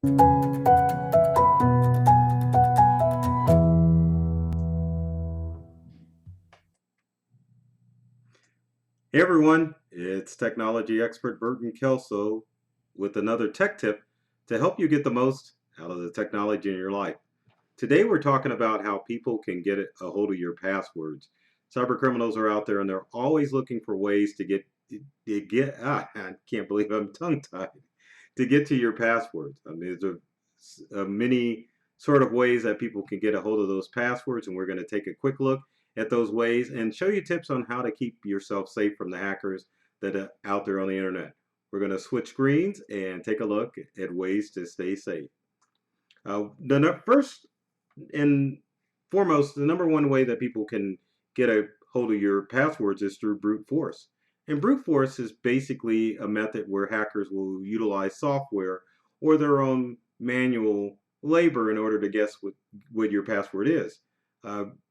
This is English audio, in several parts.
Hey everyone, it's technology expert Burton Kelso with another tech tip to help you get the most out of the technology in your life. Today we're talking about how people can get a hold of your passwords. Cyber criminals are out there and they're always looking for ways I can't believe I'm tongue tied, to get to your passwords. I mean, there's many sort of ways that people can get a hold of those passwords, and we're going to take a quick look at those ways and show you tips on how to keep yourself safe from the hackers that are out there on the internet. We're going to switch screens and take a look at ways to stay safe. The first and foremost, the number one way that people can get a hold of your passwords is through brute force. And brute force is basically a method where hackers will utilize software or their own manual labor in order to guess what your password is.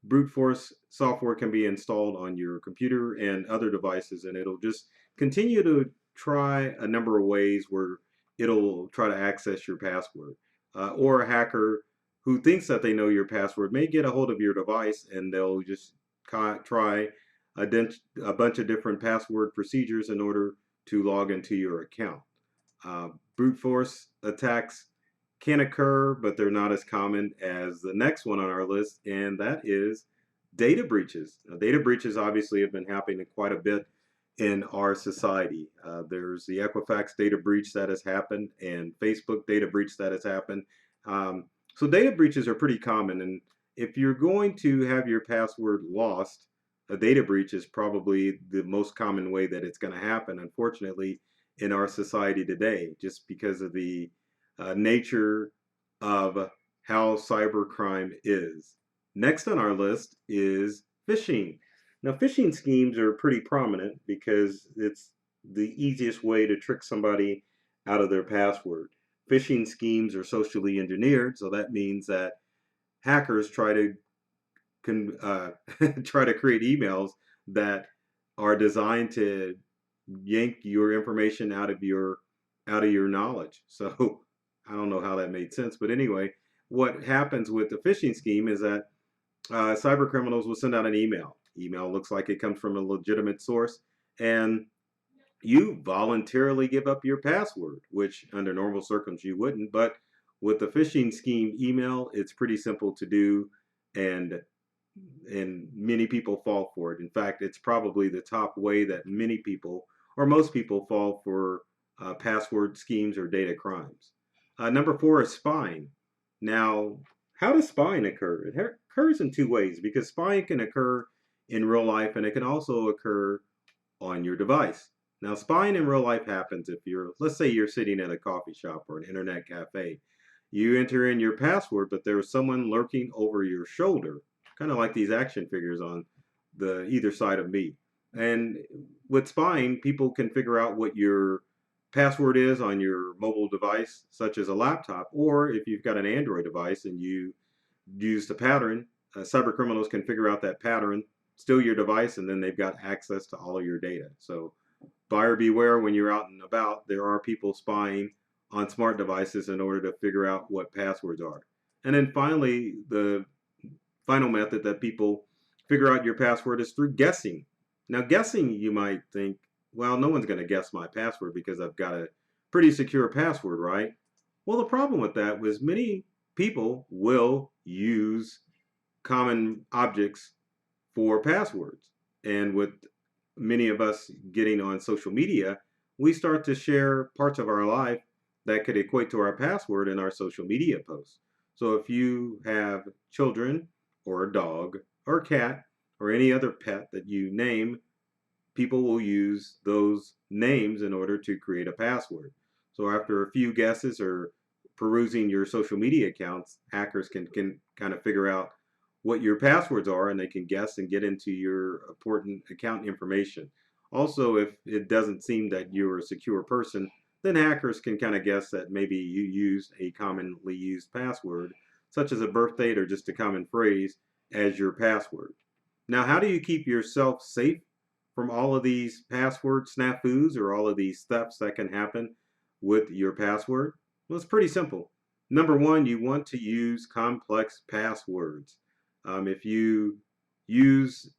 Brute force software can be installed on your computer and other devices, and it'll just continue to try a number of ways where it'll try to access your password. Or a hacker who thinks that they know your password may get a hold of your device, and they'll just try a bunch of different password procedures in order to log into your account. Brute force attacks can occur, but they're not as common as the next one on our list, and that is data breaches. Now, data breaches obviously have been happening quite a bit in our society. There's the Equifax data breach that has happened, and Facebook data breach that has happened. So data breaches are pretty common, and if you're going to have your password lost, a data breach is probably the most common way that it's going to happen, unfortunately, in our society today, just because of the nature of how cybercrime is. Next on our list is phishing. Now, phishing schemes are pretty prominent because it's the easiest way to trick somebody out of their password. Phishing schemes are socially engineered, so that means that hackers try to try to create emails that are designed to yank your information out of your knowledge. So I don't know how that made sense, but anyway, what happens with the phishing scheme is that cyber criminals will send out an email. Email looks like it comes from a legitimate source, and you voluntarily give up your password, which under normal circumstances you wouldn't. But with the phishing scheme email, it's pretty simple to do, and many people fall for it. In fact, it's probably the top way that many people or most people fall for password schemes or data crimes. Number four is spying. Now, how does spying occur? It occurs in two ways, because spying can occur in real life and it can also occur on your device. Now, spying in real life happens if let's say you're sitting at a coffee shop or an internet cafe. You enter in your password, but there's someone lurking over your shoulder, kind of like these action figures on the either side of me. And with spying, people can figure out what your password is on your mobile device, such as a laptop, or if you've got an Android device and you use the pattern, cyber criminals can figure out that pattern, steal your device, and then they've got access to all of your data. So buyer beware when you're out and about. There are people spying on smart devices in order to figure out what passwords are. And then finally, the final method that people figure out your password is through guessing. Now, guessing, you might think, well, no one's going to guess my password because I've got a pretty secure password, right? Well, the problem with that was many people will use common objects for passwords. And with many of us getting on social media, we start to share parts of our life that could equate to our password in our social media posts. So if you have children or a dog or a cat or any other pet that you name, people will use those names in order to create a password. So after a few guesses or perusing your social media accounts, hackers can kind of figure out what your passwords are, and they can guess and get into your important account information. Also, if it doesn't seem that you're a secure person, then hackers can kind of guess that maybe you used a commonly used password, such as a birth date or just a common phrase, as your password. Now, how do you keep yourself safe from all of these password snafus or all of these thefts that can happen with your password? Well, it's pretty simple. Number one, you want to use complex passwords. If you use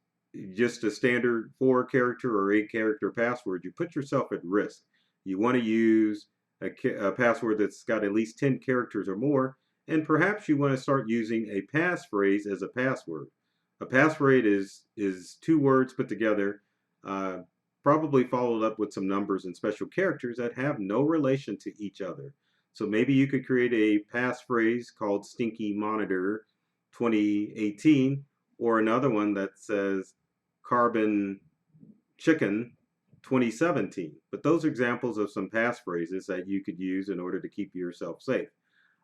just a standard 4 character or 8 character password, you put yourself at risk. You want to use a password that's got at least 10 characters or more, and perhaps you want to start using a passphrase as a password. A passphrase is 2 words put together, uh, probably followed up with some numbers and special characters that have no relation to each other. So maybe you could create a passphrase called Stinky Monitor 2018, or another one that says Carbon Chicken 2017. But those are examples of some passphrases that you could use in order to keep yourself safe.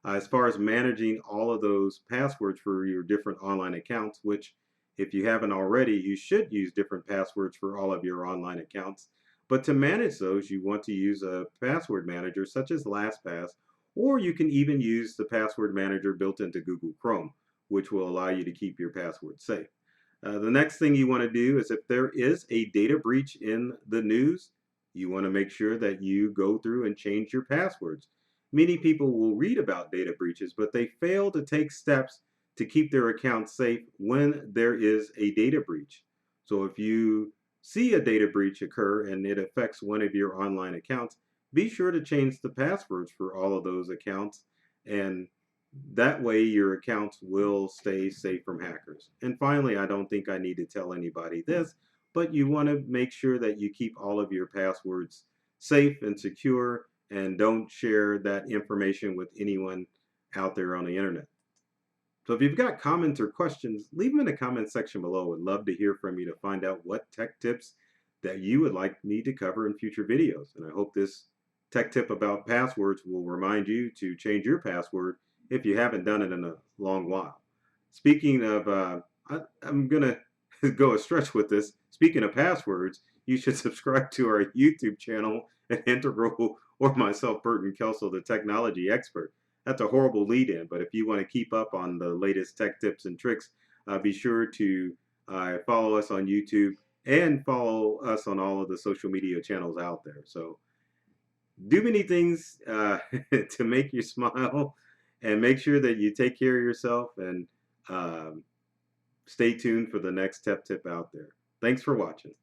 As far as managing all of those passwords for your different online accounts, which if you haven't already, you should use different passwords for all of your online accounts. But to manage those, you want to use a password manager such as LastPass, or you can even use the password manager built into Google Chrome, which will allow you to keep your password safe. The next thing you want to do is if there is a data breach in the news, you want to make sure that you go through and change your passwords. Many people will read about data breaches, but they fail to take steps to keep their accounts safe when there is a data breach. So if you see a data breach occur and it affects one of your online accounts, be sure to change the passwords for all of those accounts, and that way your accounts will stay safe from hackers. And finally, I don't think I need to tell anybody this, but you want to make sure that you keep all of your passwords safe and secure, and don't share that information with anyone out there on the internet. So if you've got comments or questions, leave them in the comment section below. I'd love to hear from you to find out what tech tips that you would like me to cover in future videos. And I hope this tech tip about passwords will remind you to change your password if you haven't done it in a long while. Speaking of, I'm going to go a stretch with this. Speaking of passwords, you should subscribe to our YouTube channel at Integral or myself, Burton Kelso, the technology expert. That's a horrible lead in, but if you want to keep up on the latest tech tips and tricks, be sure to follow us on YouTube and follow us on all of the social media channels out there. So do many things to make you smile, and make sure that you take care of yourself, and stay tuned for the next tech tip out there. Thanks for watching.